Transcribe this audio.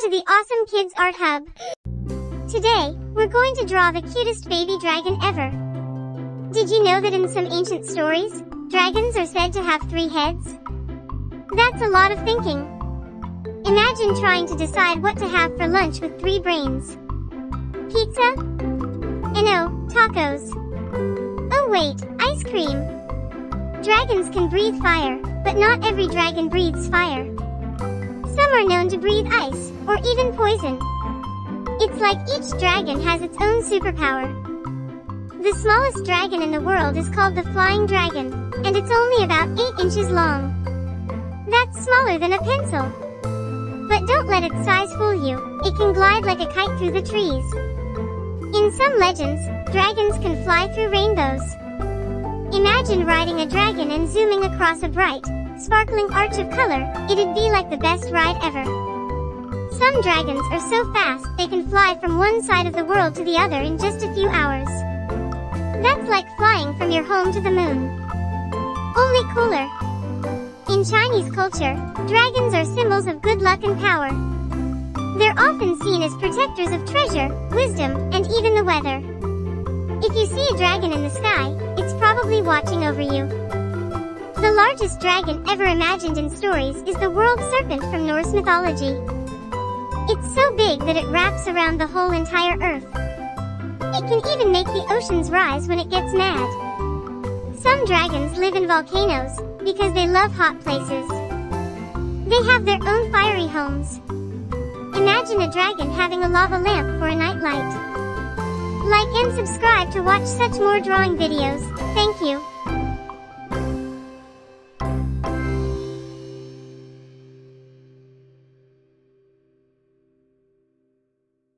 to the Awesome Kids Art Hub. Today, we're going to draw the cutest baby dragon ever. Did you know that in some ancient stories, dragons are said to have 3 heads? That's a lot of thinking. Imagine trying to decide what to have for lunch with 3 brains. Pizza? And oh, tacos. Oh wait, ice cream. Dragons can breathe fire, but not every dragon breathes fire. Some are known to breathe ice, or even poison. It's like each dragon has its own superpower. The smallest dragon in the world is called the flying dragon, and it's only about 8 inches long. That's smaller than a pencil. But don't let its size fool you, it can glide like a kite through the trees. In some legends, dragons can fly through rainbows. Imagine riding a dragon and zooming across a bright, sparkling arch of color. It'd be like the best ride ever. Some dragons are so fast they can fly from one side of the world to the other in just a few hours. That's like flying from your home to the moon. Only cooler. In Chinese culture, dragons are symbols of good luck and power. They're often seen as protectors of treasure, wisdom, and even the weather. If you see a dragon in the sky, it's probably watching over you. The largest dragon ever imagined in stories is the world serpent from Norse mythology. It's so big that it wraps around the whole entire earth. It can even make the oceans rise when it gets mad. Some dragons live in volcanoes, because they love hot places. They have their own fiery homes. Imagine a dragon having a lava lamp for a nightlight. Like and subscribe to watch such more drawing videos. Thank you.